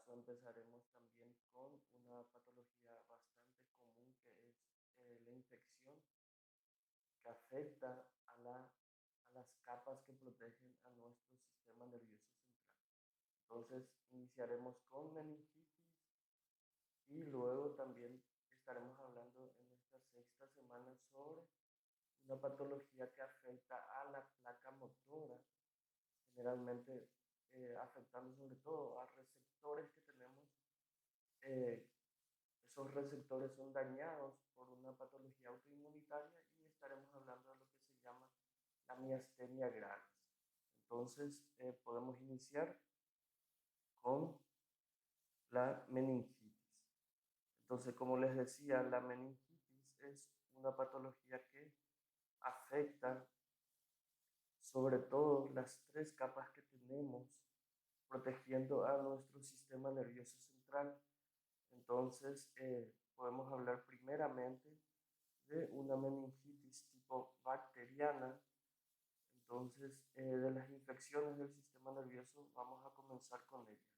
caso empezaremos también con una patología bastante común que es la infección que afecta a las capas que protegen a nuestro sistema nervioso central. Entonces iniciaremos con meningitis y luego también estaremos hablando en esta sexta semana sobre una patología que afecta a la placa motora, generalmente afectando sobre todo a receptores que tenemos. eh, Esos receptores son dañados por una patología autoinmunitaria y estaremos hablando de lo que se llama la miastenia gravis. Entonces, podemos iniciar con la meningitis. Entonces, como les decía, la meningitis es una patología que afecta sobre todo las tres capas que tenemos protegiendo a nuestro sistema nervioso central. Entonces, podemos hablar primeramente de una meningitis tipo bacteriana. Entonces, de las infecciones del sistema nervioso, vamos a comenzar con ella.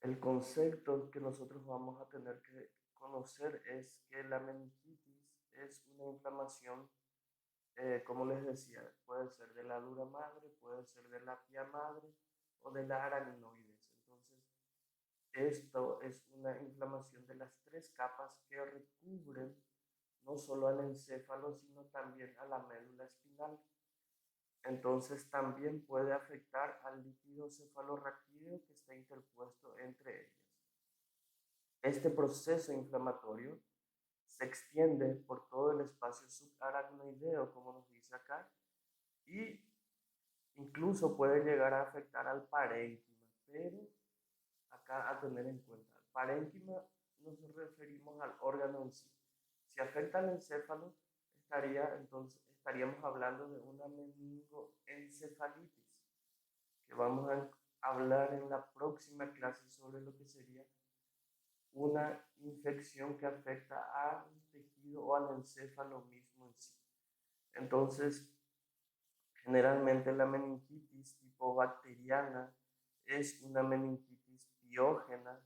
El concepto que nosotros vamos a tener que conocer es que la meningitis es una inflamación, como les decía, puede ser de la dura madre, puede ser de la pia madre o de la araminoides. Entonces, esto es una inflamación de las tres capas que recubren no solo al encéfalo, sino también a la médula espinal. Entonces también puede afectar al líquido cefalorraquídeo que está interpuesto entre ellas. Este proceso inflamatorio se extiende por todo el espacio subaracnoideo, como nos dice acá, y incluso puede llegar a afectar al parénquima, pero acá a tener en cuenta, al parénquima nos referimos al órgano en sí. Si afecta al encéfalo, estaríamos hablando de una meningoencefalitis, que vamos a hablar en la próxima clase sobre lo que sería una infección que afecta al tejido o al encéfalo mismo en sí. Entonces, generalmente la meningitis tipo bacteriana es una meningitis piógena,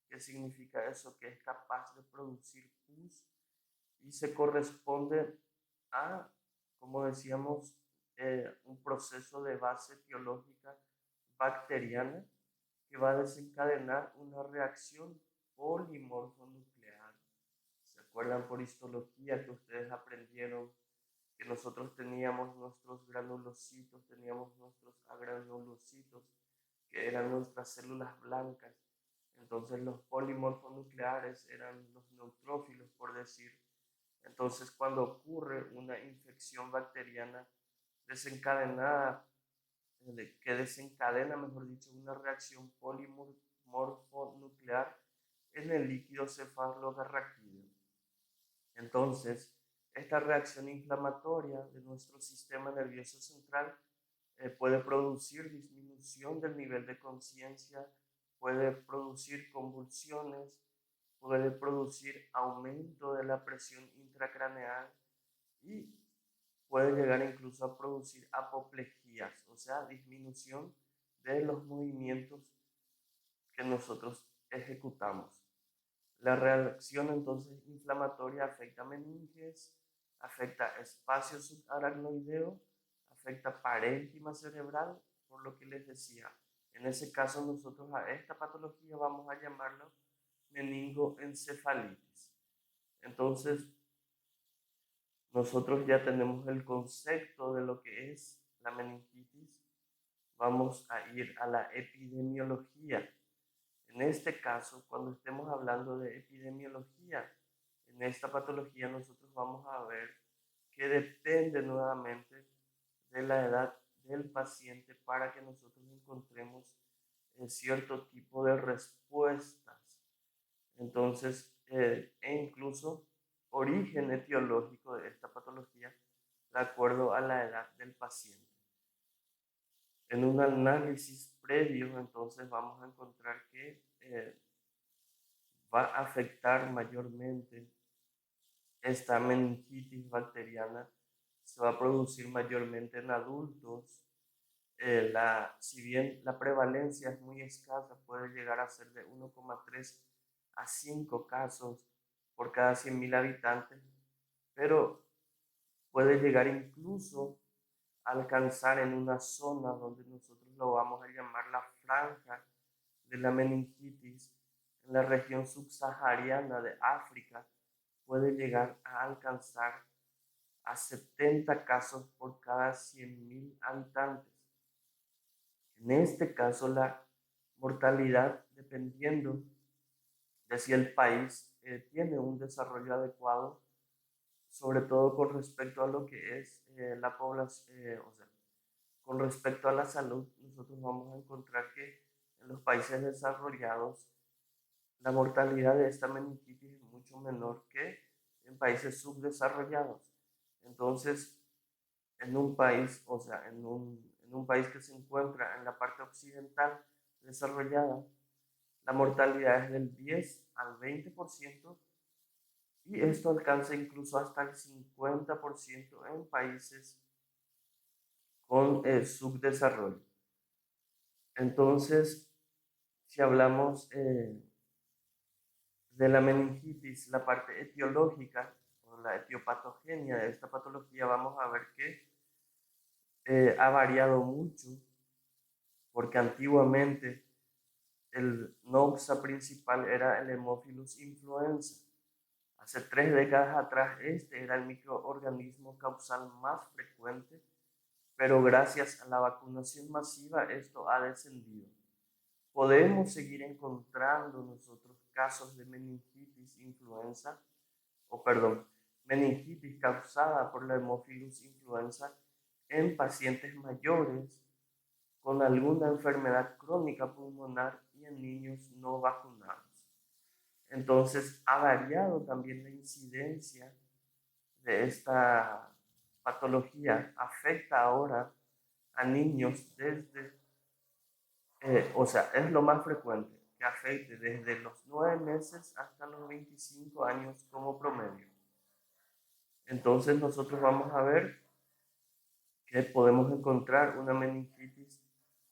que significa eso, que es capaz de producir pus y se corresponde a, como decíamos, un proceso de base biológica bacteriana que va a desencadenar una reacción polimorfonuclear. ¿Se acuerdan por histología que ustedes aprendieron que nosotros teníamos nuestros granulocitos, teníamos nuestros agranulocitos, que eran nuestras células blancas? Entonces los polimorfonucleares eran los neutrófilos, por decir. Entonces cuando ocurre una infección bacteriana desencadenada, que desencadena, mejor dicho, una reacción polimorfonuclear en el líquido cefalorraquídeo. Entonces, esta reacción inflamatoria de nuestro sistema nervioso central puede producir disminución del nivel de conciencia, puede producir convulsiones, puede producir aumento de la presión intracraneal y puede llegar incluso a producir apoplejías, o sea, disminución de los movimientos que nosotros ejecutamos. La reacción entonces inflamatoria afecta meninges, afecta espacio subaracnoideo, afecta parénquima cerebral, por lo que les decía. En ese caso nosotros a esta patología vamos a llamarlo meningoencefalitis. Entonces nosotros ya tenemos el concepto de lo que es la meningitis. Vamos a ir a la epidemiología. En este caso, cuando estemos hablando de epidemiología, en esta patología nosotros vamos a ver que depende nuevamente de la edad del paciente para que nosotros encontremos cierto tipo de respuestas. Entonces, e incluso origen etiológico de esta patología de acuerdo a la edad del paciente. En un análisis previo, entonces vamos a encontrar que va a afectar mayormente esta meningitis bacteriana, se va a producir mayormente en adultos, si bien la prevalencia es muy escasa, puede llegar a ser de 1,3 a 5 casos por cada 100.000 habitantes, pero puede llegar incluso a alcanzar en una zona donde nosotros lo vamos a llamar la franja de la meningitis, en la región subsahariana de África, puede llegar a alcanzar a 70 casos por cada 100.000 habitantes. En este caso, la mortalidad, dependiendo de si el país tiene un desarrollo adecuado, sobre todo con respecto a lo que es la población, o sea, con respecto a la salud, nosotros vamos a encontrar que en los países desarrollados la mortalidad de esta meningitis es mucho menor que en países subdesarrollados. Entonces, en un país, o sea, en un país que se encuentra en la parte occidental desarrollada, la mortalidad es del 10 al 20% y esto alcanza incluso hasta el 50% en países con subdesarrollo. Entonces, si hablamos de la meningitis, la parte etiológica o la etiopatogenia de esta patología, vamos a ver que ha variado mucho, porque antiguamente el noxa principal era el Haemophilus influenza. Hace 3 décadas atrás este era el microorganismo causal más frecuente, pero gracias a la vacunación masiva esto ha descendido. Podemos seguir encontrando nosotros casos de meningitis influenza, meningitis causada por la Haemophilus influenza en pacientes mayores con alguna enfermedad crónica pulmonar y en niños no vacunados. Entonces, ha variado también la incidencia de esta patología. Afecta ahora a niños desde, o sea, es lo más frecuente, que afecte desde los 9 meses hasta los 25 años como promedio. Entonces, nosotros vamos a ver que podemos encontrar una meningitis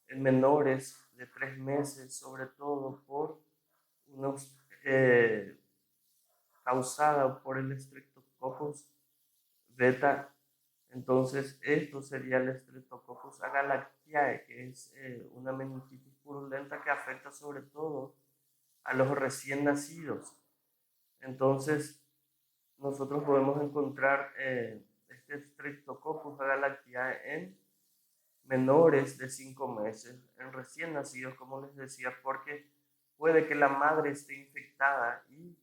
en menores de 3 meses, sobre todo por unos causada por el Streptococcus beta. Entonces, esto sería el Streptococcus agalactiae, que es una meningitis purulenta que afecta sobre todo a los recién nacidos. Entonces, nosotros podemos encontrar este Streptococcus agalactiae en menores de 5 meses, en recién nacidos, como les decía, porque puede que la madre esté infectada y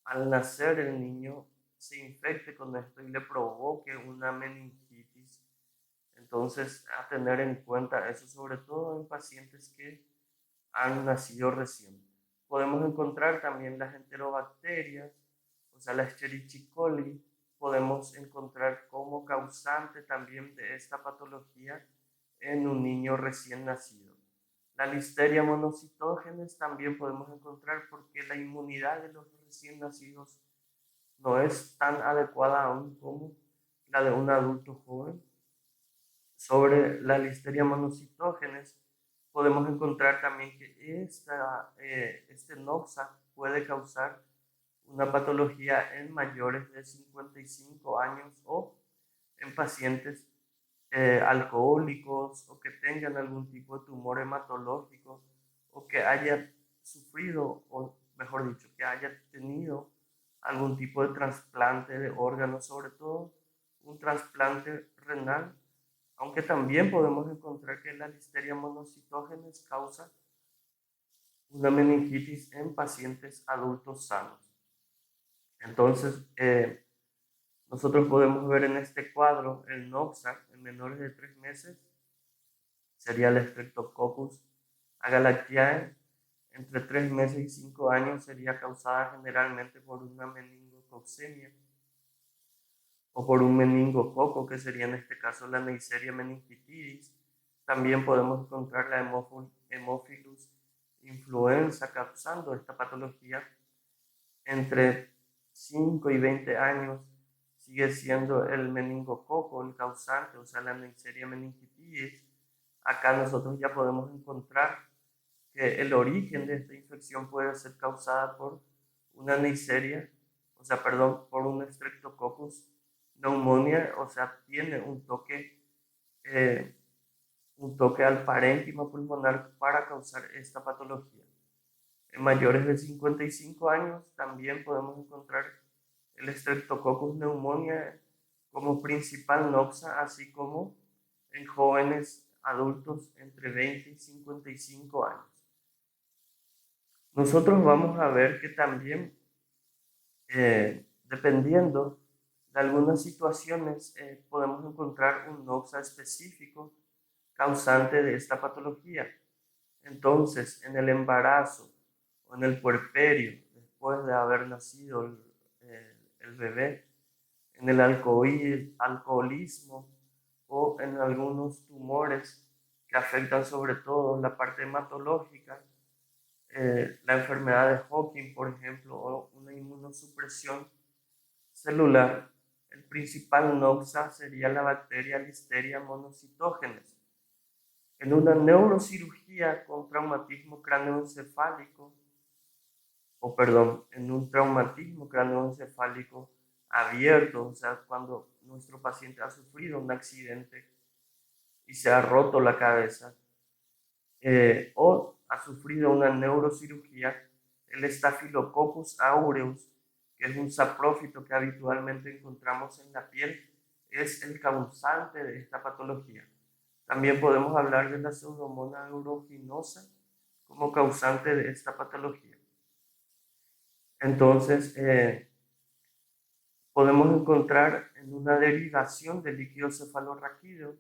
al nacer el niño se infecte con esto y le provoque una meningitis. Entonces, a tener en cuenta eso, sobre todo en pacientes que han nacido recién. Podemos encontrar también las enterobacterias, o sea, la Escherichia coli, podemos encontrar como causante también de esta patología en un niño recién nacido. La Listeria monocytogenes también podemos encontrar porque la inmunidad de los recién nacidos no es tan adecuada aún como la de un adulto joven. Sobre la Listeria monocytogenes podemos encontrar también que este noxa puede causar una patología en mayores de 55 años o en pacientes alcohólicos o que tengan algún tipo de tumor hematológico o que haya sufrido, o mejor dicho, que haya tenido algún tipo de trasplante de órganos, sobre todo un trasplante renal, aunque también podemos encontrar que la Listeria monocytogenes causa una meningitis en pacientes adultos sanos. Entonces, nosotros podemos ver en este cuadro el noxa en menores de 3 meses, sería el Streptococcus agalactiae. Entre 3 meses y 5 años sería causada generalmente por una meningococcemia o por un meningococo, que sería en este caso la Neisseria meningitidis. También podemos encontrar la Haemophilus influenza causando esta patología. Entre 5 y 20 años sigue siendo el meningococo el causante, o sea, la Neisseria meningitidis. acá nosotros ya podemos encontrar que el origen de esta infección puede ser causada por una Neisseria, por un Streptococcus pneumonia, o sea, tiene un toque al parénquima pulmonar para causar esta patología. En mayores de 55 años también podemos encontrar el Streptococcus pneumonia como principal noxa, así como en jóvenes adultos entre 20 y 55 años. Nosotros vamos a ver que también, dependiendo de algunas situaciones, podemos encontrar un noxa específico causante de esta patología. Entonces, en el embarazo o en el puerperio, después de haber nacido el bebé, en el alcoholismo o en algunos tumores que afectan sobre todo la parte hematológica, la enfermedad de Hawking, por ejemplo, o una inmunosupresión celular, el principal noxa sería la bacteria Listeria monocytogenes. En una neurocirugía con traumatismo cráneoencefálico, en un traumatismo cráneoencefálico abierto, o sea, cuando nuestro paciente ha sufrido un accidente y se ha roto la cabeza, o ha sufrido una neurocirugía, el Staphylococcus aureus, que es un saprófito que habitualmente encontramos en la piel, es el causante de esta patología. También podemos hablar de la Pseudomonas aeruginosa como causante de esta patología. Entonces, podemos encontrar en una derivación del líquido cefalorraquídeo.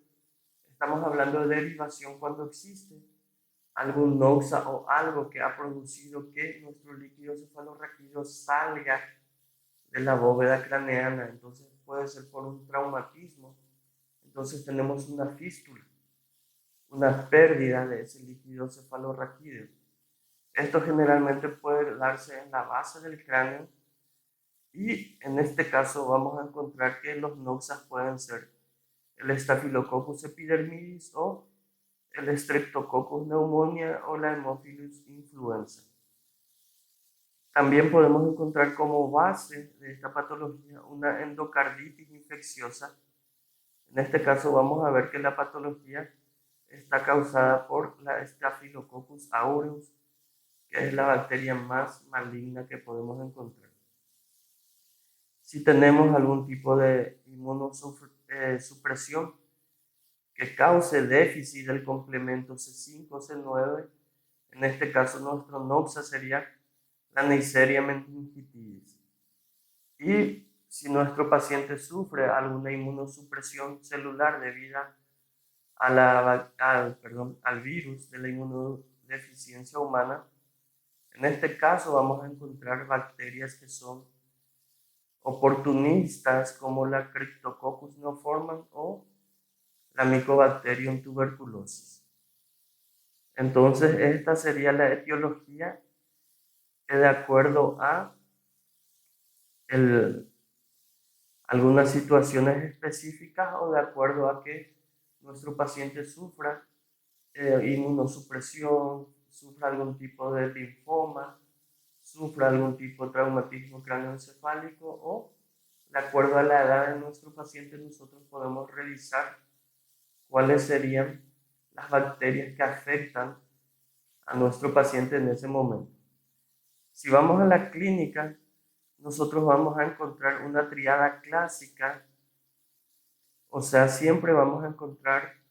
Estamos hablando de derivación cuando existe algún noxa o algo que ha producido que nuestro líquido cefalorraquídeo salga de la bóveda craneana. Entonces puede ser por un traumatismo. Entonces tenemos una fístula, una pérdida de ese líquido cefalorraquídeo. Esto generalmente puede darse en la base del cráneo y en este caso vamos a encontrar que los noxas pueden ser el Staphylococcus epidermidis o el Streptococcus pneumonia o la Haemophilus influenza. También podemos encontrar como base de esta patología una endocarditis infecciosa. En este caso vamos a ver que la patología está causada por la Staphylococcus aureus, que es la bacteria más maligna que podemos encontrar. Si tenemos algún tipo de inmunosupresión que cause déficit del complemento C5 o C9, en este caso nuestro noxa sería la Neisseria meningitidis. Y si nuestro paciente sufre alguna inmunosupresión celular debida al virus de la inmunodeficiencia humana, en este caso vamos a encontrar bacterias que son oportunistas como la Cryptococcus neoformans o la Mycobacterium tuberculosis. Entonces, esta sería la etiología que de acuerdo a algunas situaciones específicas o de acuerdo a que nuestro paciente sufra inmunosupresión, sufra algún tipo de linfoma, sufra algún tipo de traumatismo cráneoencefálico o de acuerdo a la edad de nuestro paciente nosotros podemos revisar cuáles serían las bacterias que afectan a nuestro paciente en ese momento. Si vamos a la clínica, nosotros vamos a encontrar una triada clásica, o sea, siempre vamos a encontrar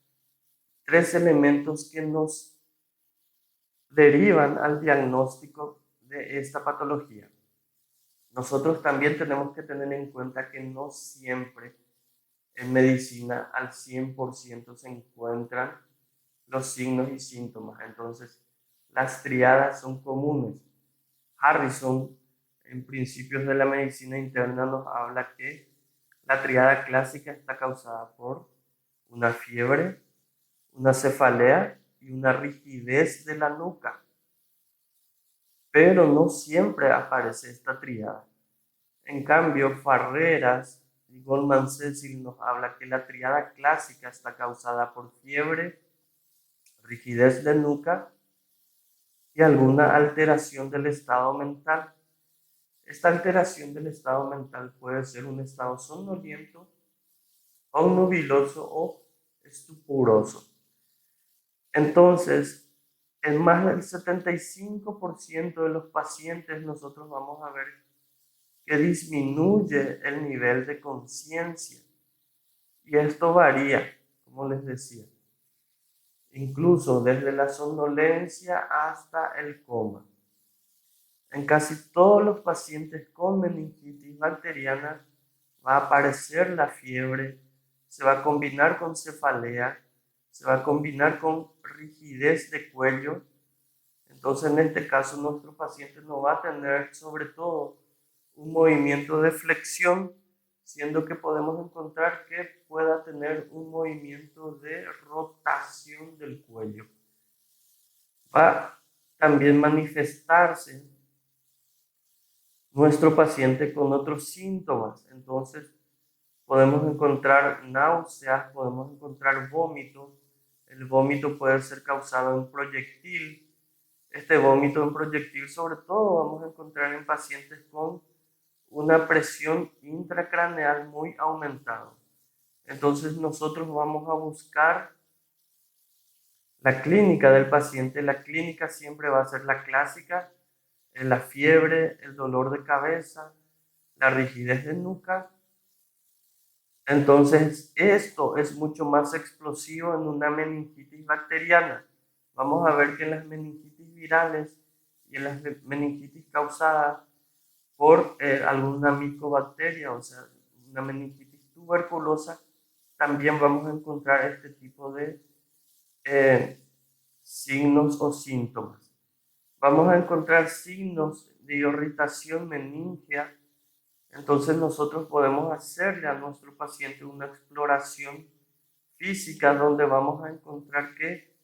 3 elementos que nos derivan al diagnóstico de esta patología. Nosotros también tenemos que tener en cuenta que no siempre en medicina al 100% se encuentran los signos y síntomas. Entonces, las triadas son comunes. Harrison, en Principios de la Medicina Interna, nos habla que la triada clásica está causada por una fiebre, una cefalea y una rigidez de la nuca. Pero no siempre aparece esta triada. En cambio, Farreras y Goldman Cecil nos habla que la triada clásica está causada por fiebre, rigidez de nuca y alguna alteración del estado mental. Esta alteración del estado mental puede ser un estado somnoliento, obnubiloso o estupuroso. Entonces, en más del 75% de los pacientes nosotros vamos a ver que disminuye el nivel de conciencia. Y esto varía, como les decía, incluso desde la somnolencia hasta el coma. En casi todos los pacientes con meningitis bacteriana va a aparecer la fiebre, se va a combinar con cefalea, se va a combinar con rigidez de cuello. Entonces, en este caso, nuestro paciente no va a tener, sobre todo, un movimiento de flexión, siendo que podemos encontrar que pueda tener un movimiento de rotación del cuello. Va también manifestarse nuestro paciente con otros síntomas. Entonces, podemos encontrar náuseas, podemos encontrar vómito. El vómito puede ser causado en proyectil. Este vómito en proyectil, sobre todo, vamos a encontrar en pacientes con una presión intracraneal muy aumentada. Entonces, nosotros vamos a buscar la clínica del paciente. La clínica siempre va a ser la clásica: la fiebre, el dolor de cabeza, la rigidez de nuca. Entonces, esto es mucho más explosivo en una meningitis bacteriana. Vamos a ver que en las meningitis virales y en las meningitis causadas por alguna micobacteria, o sea, una meningitis tuberculosa, también vamos a encontrar este tipo de signos o síntomas. Vamos a encontrar signos de irritación meningea. Entonces nosotros podemos hacerle a nuestro paciente una exploración física donde vamos a encontrar que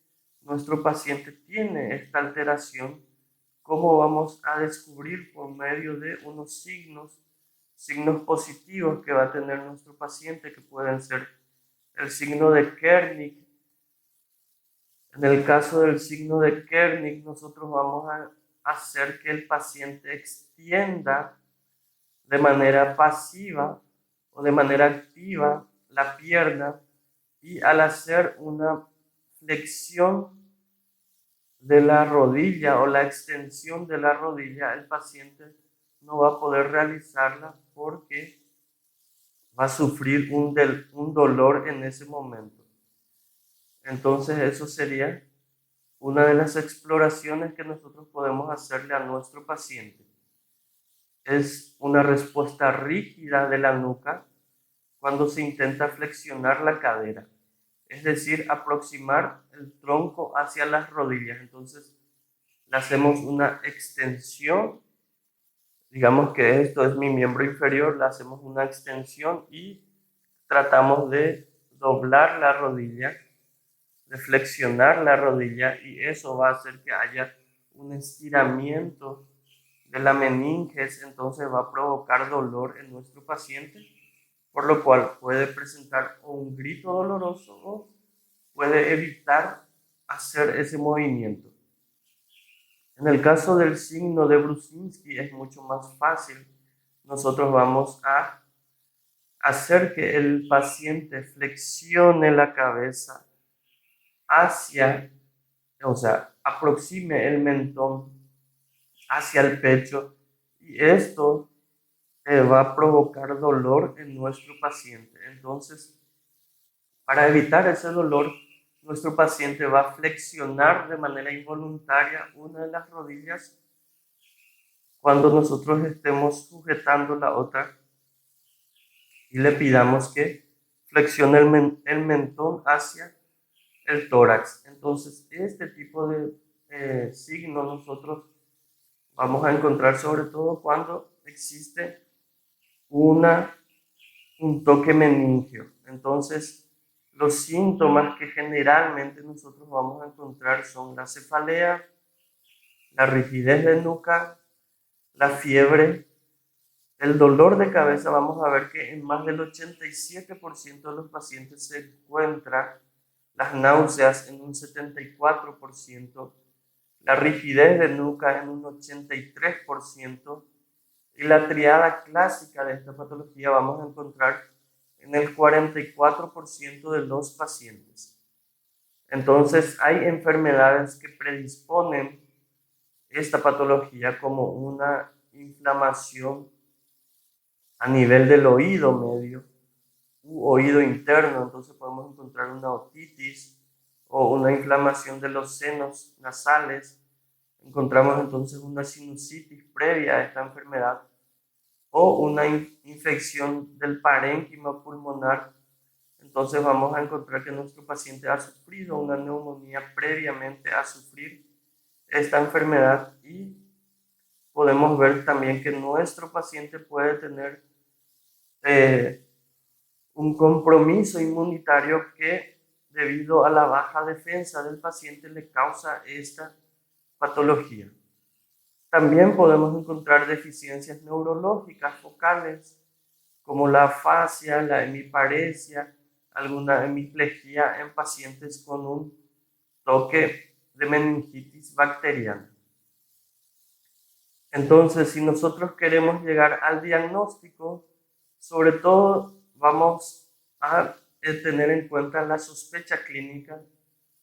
nuestro paciente tiene esta alteración. ¿Cómo vamos a descubrir? Por medio de unos signos positivos que va a tener nuestro paciente, que pueden ser el signo de Kernig. En el caso del signo de Kernig, nosotros vamos a hacer que el paciente extienda de manera pasiva o de manera activa la pierna, y al hacer una flexión de la rodilla o la extensión de la rodilla, el paciente no va a poder realizarla porque va a sufrir un dolor en ese momento. Entonces, eso sería una de las exploraciones que nosotros podemos hacerle a nuestro paciente. Es una respuesta rígida de la nuca cuando se intenta flexionar la cadera, es decir, aproximar el tronco hacia las rodillas. Entonces, le hacemos una extensión, digamos que esto es mi miembro inferior, le hacemos una extensión y tratamos de doblar la rodilla, de flexionar la rodilla, y eso va a hacer que haya un estiramiento de la meninges. Entonces va a provocar dolor en nuestro paciente, por lo cual puede presentar un grito doloroso o puede evitar hacer ese movimiento. En el caso del signo de Brusinski es mucho más fácil. Nosotros vamos a hacer que el paciente flexione la cabeza hacia, o sea, aproxime el mentón hacia el pecho, y esto va a provocar dolor en nuestro paciente. Entonces, para evitar ese dolor, nuestro paciente va a flexionar de manera involuntaria una de las rodillas cuando nosotros estemos sujetando la otra y le pidamos que flexione el mentón hacia el tórax. Entonces, este tipo de signo nosotros vamos a encontrar sobre todo cuando existe un toque meningio. Entonces, los síntomas que generalmente nosotros vamos a encontrar son la cefalea, la rigidez de nuca, la fiebre, el dolor de cabeza. Vamos a ver que en más del 87% de los pacientes se encuentra las náuseas en un 74%, la rigidez de nuca en un 83%, y la triada clásica de esta patología vamos a encontrar en el 44% de los pacientes. Entonces, hay enfermedades que predisponen esta patología como una inflamación a nivel del oído medio u oído interno. Entonces podemos encontrar una otitis o una inflamación de los senos nasales. Encontramos entonces una sinusitis previa a esta enfermedad o una infección del parénquima pulmonar. Entonces vamos a encontrar que nuestro paciente ha sufrido una neumonía previamente a sufrir esta enfermedad, y podemos ver también que nuestro paciente puede tener un compromiso inmunitario que, debido a la baja defensa del paciente, le causa esta patología. También podemos encontrar deficiencias neurológicas focales como la afasia, la hemiparesia, alguna hemiplegia en pacientes con un toque de meningitis bacteriana. Entonces, si nosotros queremos llegar al diagnóstico, sobre todo vamos a tener en cuenta la sospecha clínica.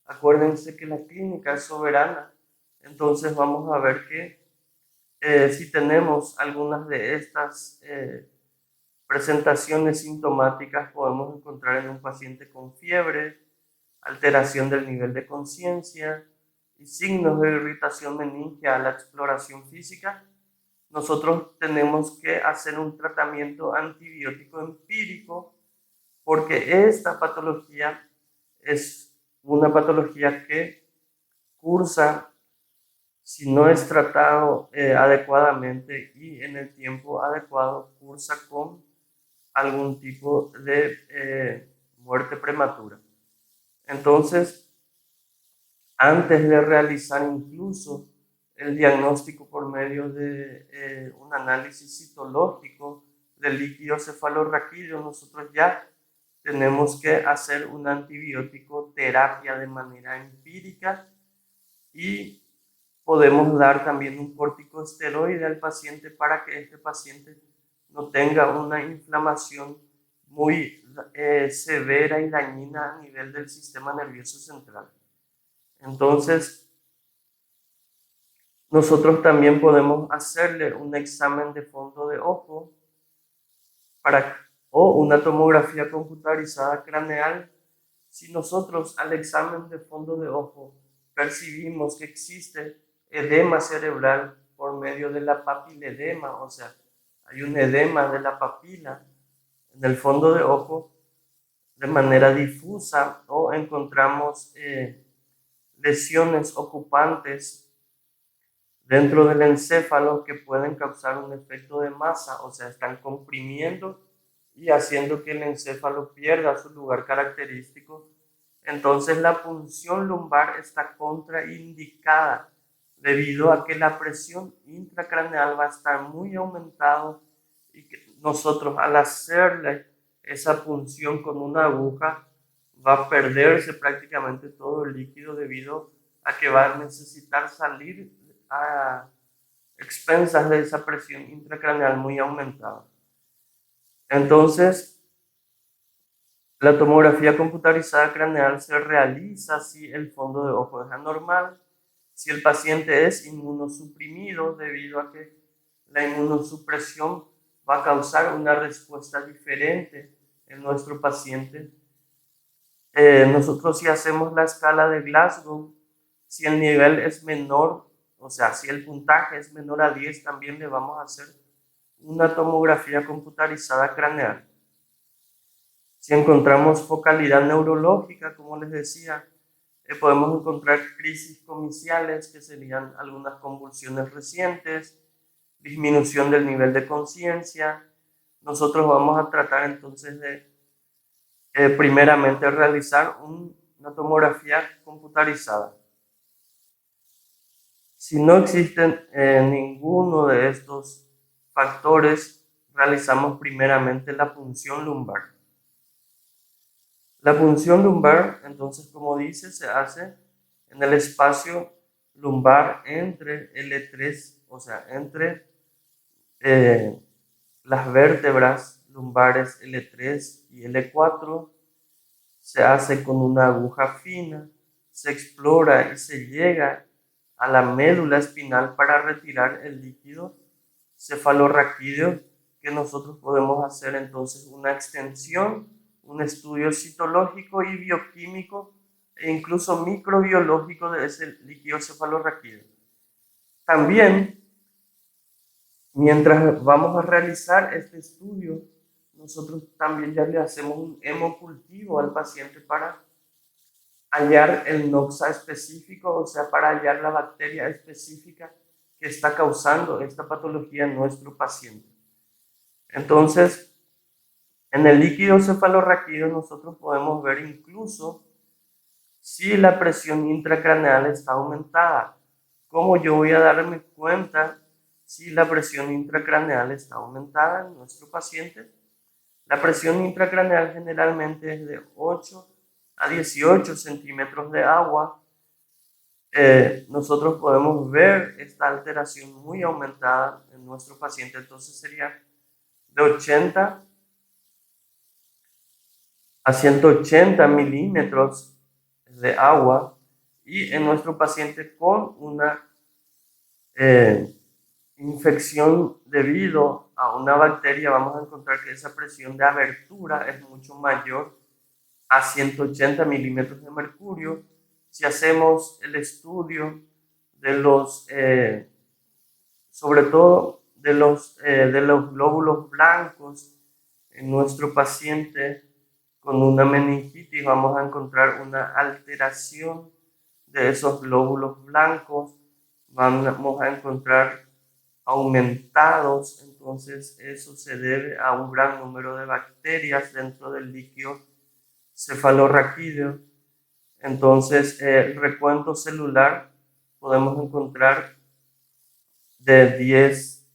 Acuérdense que la clínica es soberana. Entonces vamos a ver que si tenemos algunas de estas presentaciones sintomáticas, podemos encontrar en un paciente con fiebre, alteración del nivel de conciencia y signos de irritación meningia a la exploración física. Nosotros tenemos que hacer un tratamiento antibiótico empírico, porque esta patología es una patología que cursa, si no es tratado adecuadamente y en el tiempo adecuado, cursa con algún tipo de muerte prematura. Entonces, antes de realizar incluso el diagnóstico por medio de un análisis citológico del líquido cefalorraquídeo, nosotros ya tenemos que hacer una antibiótico terapia de manera empírica, y podemos dar también un corticosteroide al paciente para que este paciente no tenga una inflamación muy severa y dañina a nivel del sistema nervioso central. Entonces, nosotros también podemos hacerle un examen de fondo de ojo o una tomografía computarizada craneal. Si nosotros al examen de fondo de ojo percibimos que existe edema cerebral por medio de la papiledema, o sea, hay un edema de la papila en el fondo de ojo de manera difusa, o encontramos lesiones ocupantes dentro del encéfalo que pueden causar un efecto de masa, o sea, están comprimiendo y haciendo que el encéfalo pierda su lugar característico. Entonces la punción lumbar está contraindicada debido a que la presión intracraneal va a estar muy aumentada, y que nosotros, al hacerle esa punción con una aguja, va a perderse prácticamente todo el líquido debido a que va a necesitar salir a expensas de esa presión intracraneal muy aumentada. Entonces, la tomografía computarizada craneal se realiza si el fondo de ojo es anormal, si el paciente es inmunosuprimido, debido a que la inmunosupresión va a causar una respuesta diferente en nuestro paciente. Nosotros, si hacemos la escala de Glasgow, si el nivel es menor, o sea, si el puntaje es menor a 10, también le vamos a hacer una tomografía computarizada craneal. Si encontramos focalidad neurológica, como les decía, podemos encontrar crisis comiciales, que serían algunas convulsiones recientes, disminución del nivel de conciencia. Nosotros vamos a tratar entonces de primeramente realizar una tomografía computarizada. Si no existen ninguno de estos factores, realizamos primeramente la punción lumbar. La punción lumbar, entonces, como dice, se hace en el espacio lumbar entre L3, o sea, entre las vértebras lumbares L3 y L4. Se hace con una aguja fina, se explora y se llega a la médula espinal para retirar el líquido cefalorraquídeo, que nosotros podemos hacer entonces una extensión, un estudio citológico y bioquímico e incluso microbiológico de ese líquido cefalorraquídeo. También, mientras vamos a realizar este estudio, nosotros también ya le hacemos un hemocultivo al paciente para hallar el noxa específico, o sea, para hallar la bacteria específica que está causando esta patología en nuestro paciente. Entonces, en el líquido cefalorraquídeo nosotros podemos ver incluso si la presión intracraneal está aumentada. ¿Cómo yo voy a darme cuenta si la presión intracraneal está aumentada en nuestro paciente? La presión intracraneal generalmente es de 8 a 18 centímetros de agua. Nosotros podemos ver esta alteración muy aumentada en nuestro paciente, entonces sería de 80 a 180 milímetros de agua, y en nuestro paciente con una infección debido a una bacteria vamos a encontrar que esa presión de abertura es mucho mayor a 180 milímetros de mercurio. Si hacemos el estudio de los, sobre todo de los glóbulos blancos en nuestro paciente con una meningitis, vamos a encontrar una alteración de esos glóbulos blancos, vamos a encontrar aumentados, entonces eso se debe a un gran número de bacterias dentro del líquido cefalorraquídeo. Entonces, el recuento celular podemos encontrar de 10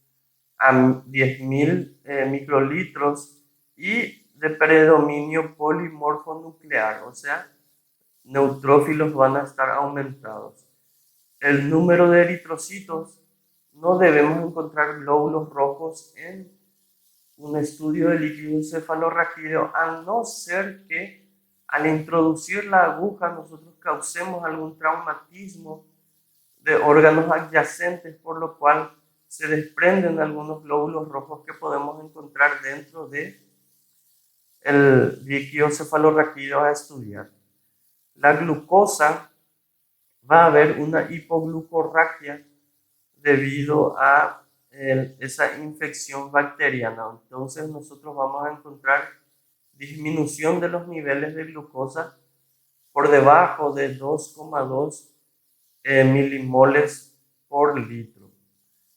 a 10.000 microlitros y de predominio polimorfonuclear, o sea, neutrófilos van a estar aumentados. El número de eritrocitos, no debemos encontrar glóbulos rojos en un estudio de líquido cefalorraquídeo, a no ser que al introducir la aguja nosotros causemos algún traumatismo de órganos adyacentes, por lo cual se desprenden algunos glóbulos rojos que podemos encontrar dentro de el líquido cefalorraquídeo a estudiar. La glucosa, va a haber una hipoglucorraquia debido a esa infección bacteriana. Entonces nosotros vamos a encontrar disminución de los niveles de glucosa por debajo de 2,2 milimoles por litro.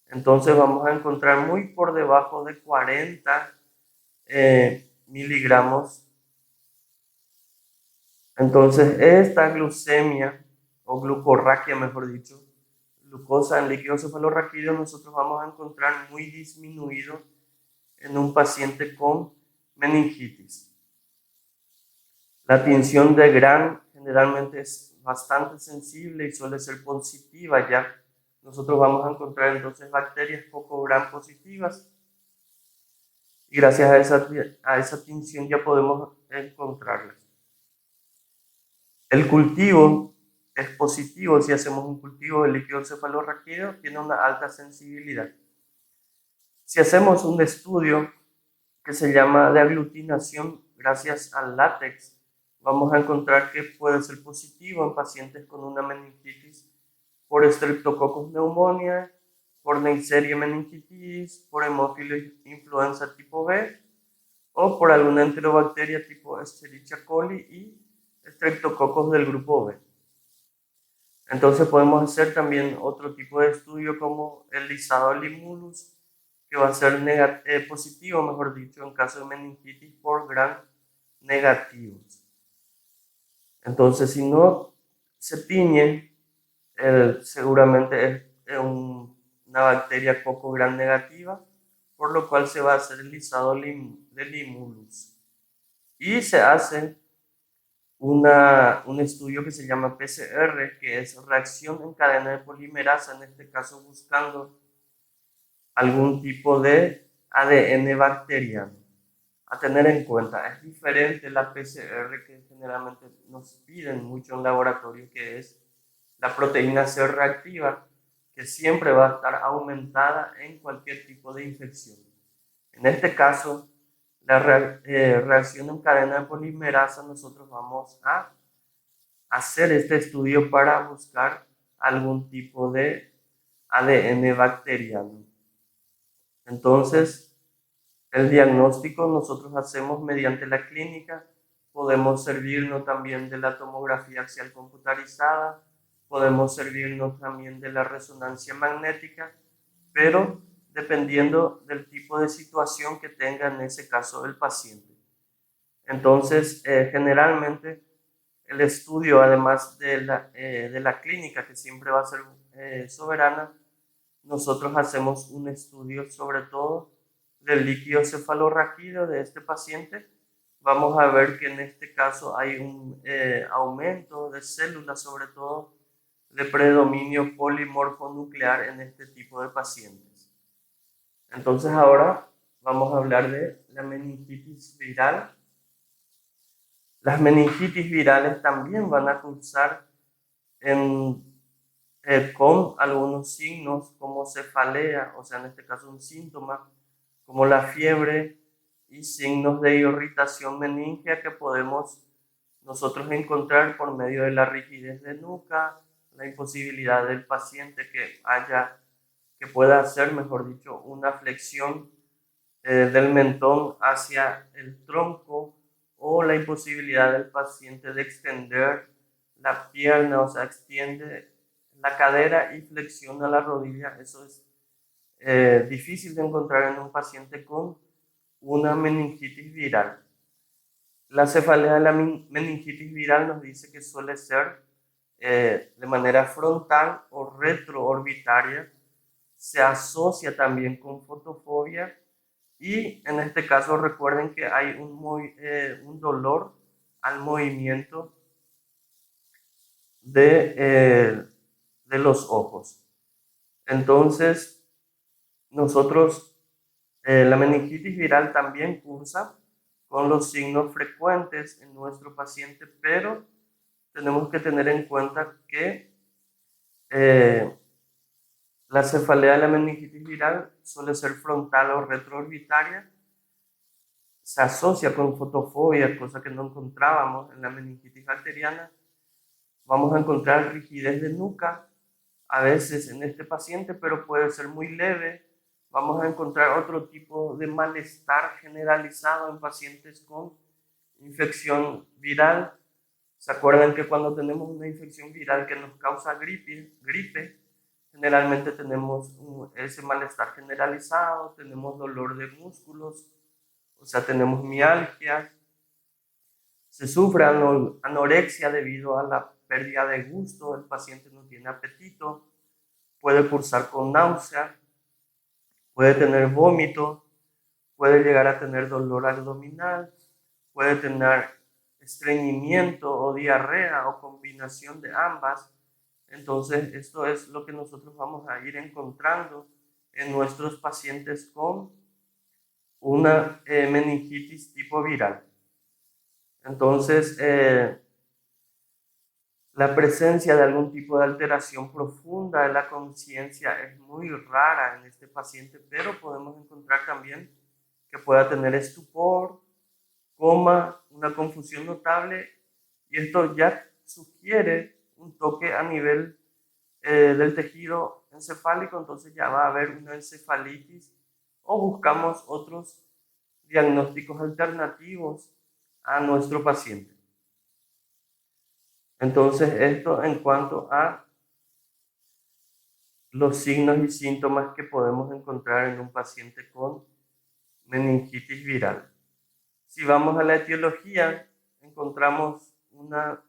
Entonces vamos a encontrar muy por debajo de 40 miligramos. Entonces esta glucemia o glucorraquia, mejor dicho, glucosa en líquido cefalorraquídeo, nosotros vamos a encontrar muy disminuido en un paciente con meningitis. La tinción de Gram generalmente es bastante sensible y suele ser positiva, ya nosotros vamos a encontrar entonces bacterias poco Gram positivas, y gracias a esa tinción ya podemos encontrarlas. El cultivo es positivo. Si hacemos un cultivo de líquido cefalorraquídeo, tiene una alta sensibilidad. Si hacemos un estudio que se llama de aglutinación gracias al látex, vamos a encontrar que puede ser positivo en pacientes con una meningitis por Streptococcus pneumoniae, por Neisseria meningitis, por Haemophilus influenza tipo B o por alguna enterobacteria tipo Escherichia coli y Streptococcus del grupo B. Entonces podemos hacer también otro tipo de estudio como el lisado limulus, que va a ser positivo, mejor dicho, en caso de meningitis por Gram negativos. Entonces, si no se tiñe, seguramente es una bacteria coco Gram negativa, por lo cual se va a hacer el lisado de limulus. Y se hace un estudio que se llama PCR, que es reacción en cadena de polimerasa, en este caso buscando algún tipo de ADN bacteriano. A tener en cuenta, es diferente la PCR que generalmente nos piden mucho en laboratorio, que es la proteína C reactiva, que siempre va a estar aumentada en cualquier tipo de infección. En este caso, la reacción en cadena de polimerasa, nosotros vamos a hacer este estudio para buscar algún tipo de ADN bacteriano. Entonces, el diagnóstico nosotros hacemos mediante la clínica, podemos servirnos también de la tomografía axial computarizada, podemos servirnos también de la resonancia magnética, pero dependiendo del tipo de situación que tenga en ese caso el paciente. Entonces, generalmente el estudio, además de la clínica, que siempre va a ser soberana, nosotros hacemos un estudio sobre todo del líquido cefalorraquídeo de este paciente. Vamos a ver que en este caso hay un aumento de células, sobre todo de predominio polimorfonuclear en este tipo de pacientes. Entonces ahora vamos a hablar de la meningitis viral. Las meningitis virales también van a cursar con algunos signos como cefalea, o sea, en este caso un síntoma como la fiebre y signos de irritación meningea que podemos nosotros encontrar por medio de la rigidez de nuca, la imposibilidad del paciente que pueda hacer, mejor dicho, una flexión del mentón hacia el tronco, o la imposibilidad del paciente de extender la pierna, o sea, extiende la cadera y flexiona la rodilla. Eso es difícil de encontrar en un paciente con una meningitis viral. La cefalea de la meningitis viral nos dice que suele ser de manera frontal o retroorbitaria, se asocia también con fotofobia, y en este caso recuerden que hay un dolor al movimiento de los ojos. Entonces, nosotros, la meningitis viral también cursa con los signos frecuentes en nuestro paciente, pero tenemos que tener en cuenta que la cefalea de la meningitis viral suele ser frontal o retroorbitaria, se asocia con fotofobia, cosa que no encontrábamos en la meningitis bacteriana. Vamos a encontrar rigidez de nuca, a veces en este paciente, pero puede ser muy leve. Vamos a encontrar otro tipo de malestar generalizado en pacientes con infección viral. ¿Se acuerdan que cuando tenemos una infección viral que nos causa gripe, generalmente tenemos ese malestar generalizado, tenemos dolor de músculos, o sea, tenemos mialgia, se sufre anorexia debido a la pérdida de gusto, el paciente no tiene apetito, puede cursar con náusea, puede tener vómito, puede llegar a tener dolor abdominal, puede tener estreñimiento o diarrea o combinación de ambas. Entonces, esto es lo que nosotros vamos a ir encontrando en nuestros pacientes con una meningitis tipo viral. Entonces, la presencia de algún tipo de alteración profunda de la conciencia es muy rara en este paciente, pero podemos encontrar también que pueda tener estupor, coma, una confusión notable, y esto ya sugiere un toque a nivel del tejido encefálico, entonces ya va a haber una encefalitis, o buscamos otros diagnósticos alternativos a nuestro paciente. Entonces, esto en cuanto a los signos y síntomas que podemos encontrar en un paciente con meningitis viral. Si vamos a la etiología, encontramos una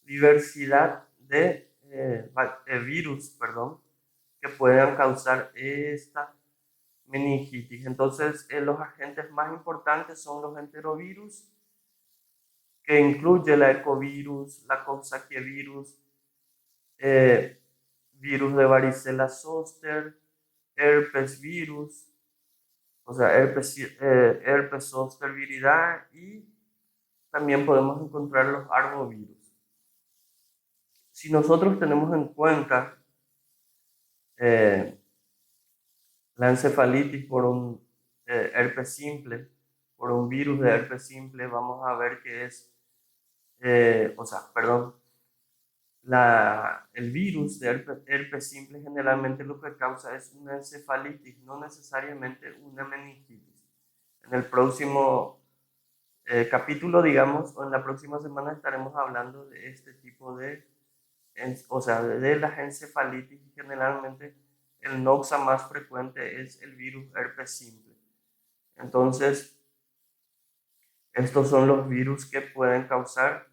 diversidad de virus, que puedan causar esta meningitis. Entonces, los agentes más importantes son los enterovirus, que incluye la ecovirus, la coxsackievirus, virus de varicela zoster, herpes virus, o sea, herpes zoster viridae, y también podemos encontrar los arbovirus. Si nosotros tenemos en cuenta eh, la encefalitis por un herpes simple, por un virus de herpes simple, vamos a ver que es, el virus de herpes simple generalmente lo que causa es una encefalitis, no necesariamente una meningitis. En el próximo capítulo, digamos, o en la próxima semana estaremos hablando de este tipo de, de las encefalitis. Generalmente el noxa más frecuente es el virus herpes simple. Entonces, estos son los virus que pueden causar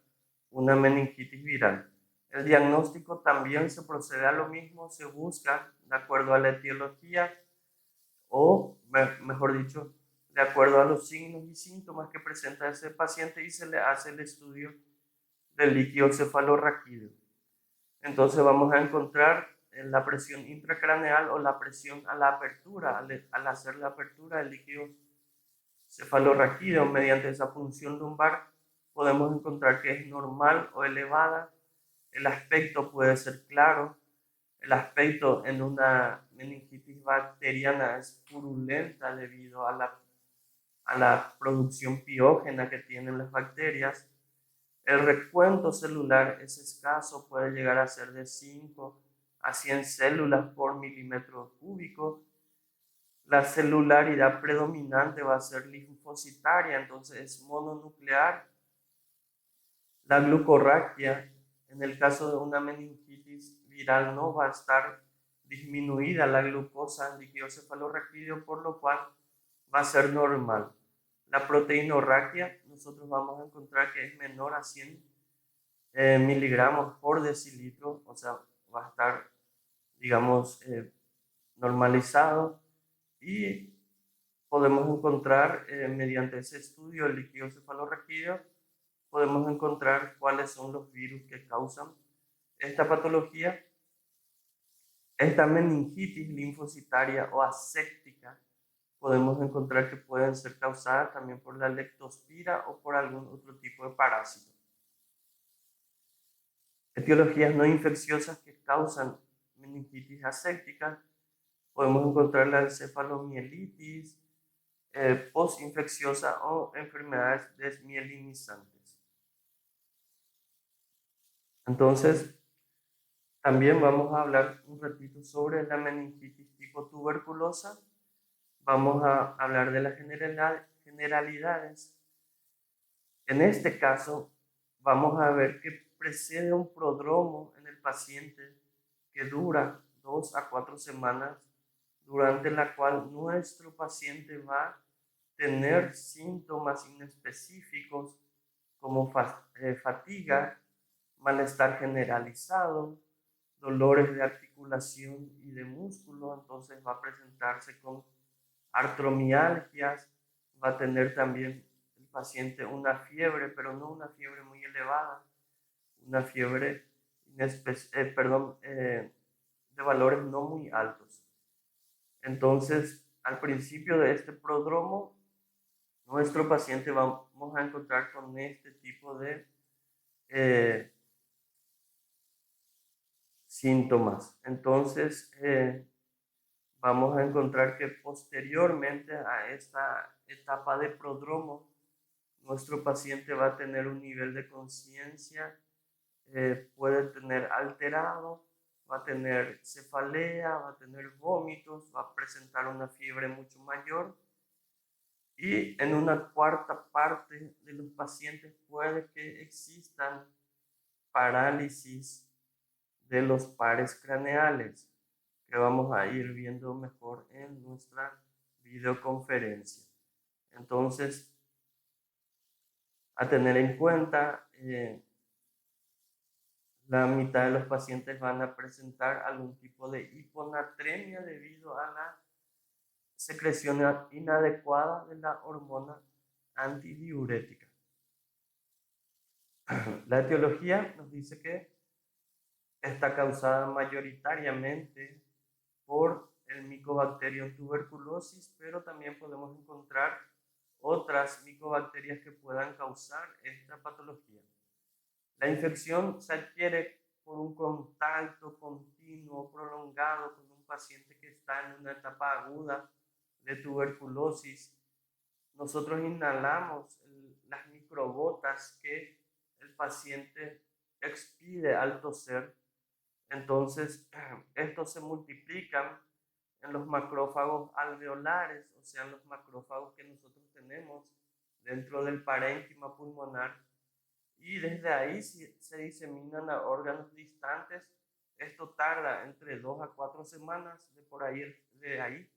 una meningitis viral. El diagnóstico también se procede a lo mismo, se busca de acuerdo a la etiología o, mejor dicho, de acuerdo a los signos y síntomas que presenta ese paciente y se le hace el estudio del líquido cefalorraquídeo. Entonces vamos a encontrar la presión intracraneal o la presión a la apertura, al hacer la apertura del líquido cefalorraquídeo mediante esa punción lumbar, podemos encontrar que es normal o elevada. El aspecto puede ser claro. El aspecto en una meningitis bacteriana es purulenta debido a la producción piógena que tienen las bacterias. El recuento celular es escaso, puede llegar a ser de 5 a 100 células por milímetro cúbico. La celularidad predominante va a ser linfocitaria, entonces es mononuclear. La glucorraquia, en el caso de una meningitis viral, no va a estar disminuida la glucosa en líquido cefalorraquídeo, por lo cual va a ser normal. La proteinorraquia, nosotros vamos a encontrar que es menor a 100 miligramos por decilitro, o sea, va a estar, digamos, normalizado, y podemos encontrar mediante ese estudio del líquido cefalorraquídeo, podemos encontrar cuáles son los virus que causan esta patología. Esta meningitis linfocitaria o aséptica podemos encontrar que pueden ser causadas también por la leptospira o por algún otro tipo de parásito. Etiologías no infecciosas que causan meningitis aséptica, podemos encontrar la encefalomielitis postinfecciosa o enfermedades desmielinizantes. Entonces, también vamos a hablar un ratito sobre la meningitis tipo tuberculosa. Vamos a hablar de las generalidades. En este caso, vamos a ver que precede un prodromo en el paciente que dura 2 a 4 semanas, durante la cual nuestro paciente va a tener síntomas inespecíficos como fatiga, malestar generalizado, dolores de articulación y de músculo. Entonces va a presentarse con artromialgias, va a tener también el paciente una fiebre, pero no una fiebre muy elevada, una fiebre de valores no muy altos. Entonces, al principio de este prodromo, nuestro paciente vamos a encontrar con este tipo de síntomas. Entonces, vamos a encontrar que posteriormente a esta etapa de prodromo, nuestro paciente va a tener un nivel de conciencia, puede tener alterado, va a tener cefalea, va a tener vómitos, va a presentar una fiebre mucho mayor, y en una cuarta parte de los pacientes puede que existan parálisis de los pares craneales, que vamos a ir viendo mejor en nuestra videoconferencia. Entonces, a tener en cuenta, la mitad de los pacientes van a presentar algún tipo de hiponatremia debido a la secreción inadecuada de la hormona antidiurética. La etiología nos dice que está causada mayoritariamente por el Mycobacterium tuberculosis, pero también podemos encontrar otras micobacterias que puedan causar esta patología. La infección se adquiere por un contacto continuo, prolongado con un paciente que está en una etapa aguda de tuberculosis. Nosotros inhalamos las microgotas que el paciente expide al toser. Entonces, estos se multiplican en los macrófagos alveolares, o sea, en los macrófagos que nosotros tenemos dentro del parénquima pulmonar, y desde ahí se diseminan a órganos distantes. Esto tarda entre 2 a 4 semanas, de ahí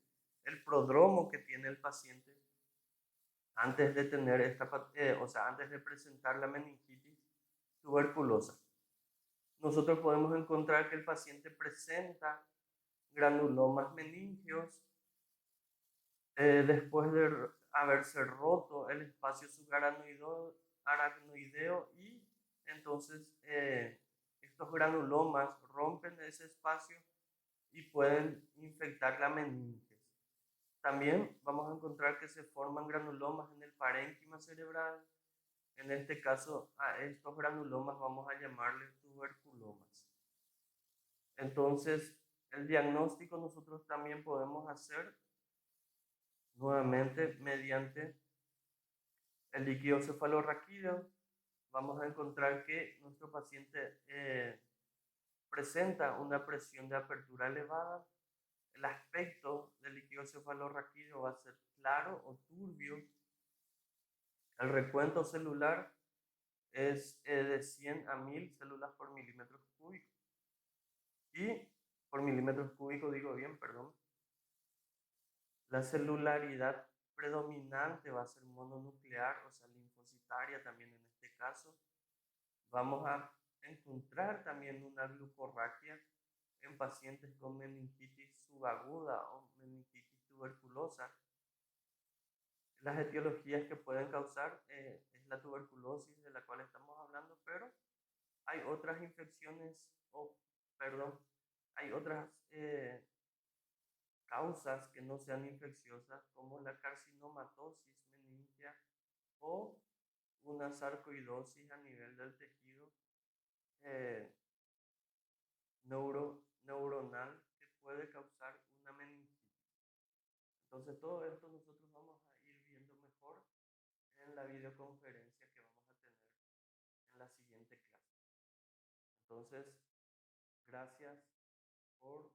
el prodromo que tiene el paciente antes de tener antes de presentar la meningitis tuberculosa. Nosotros podemos encontrar que el paciente presenta granulomas meningios después de haberse roto el espacio subaracnoideo y entonces estos granulomas rompen ese espacio y pueden infectar la meninge. También vamos a encontrar que se forman granulomas en el parénquima cerebral. En este caso, a estos granulomas vamos a llamarles tuberculomas. Entonces, el diagnóstico nosotros también podemos hacer nuevamente mediante el líquido cefalorraquídeo. Vamos a encontrar que nuestro paciente presenta una presión de apertura elevada. El aspecto del líquido cefalorraquídeo va a ser claro o turbio. El recuento celular es de 100 a 1000 células por milímetro cúbico. Y por milímetros cúbicos, digo bien, perdón. La celularidad predominante va a ser mononuclear, o sea, linfocitaria también en este caso. Vamos a encontrar también una glucorraquia en pacientes con meningitis subaguda o meningitis tuberculosa. Las etiologías que pueden causar es la tuberculosis de la cual estamos hablando, pero hay otras infecciones, hay otras causas que no sean infecciosas, como la carcinomatosis meningia o una sarcoidosis a nivel del tejido eh, neuronal que puede causar una meningitis. Entonces, todo esto nosotros vamos a ir viendo mejor en la videoconferencia que vamos a tener en la siguiente clase. Entonces, gracias por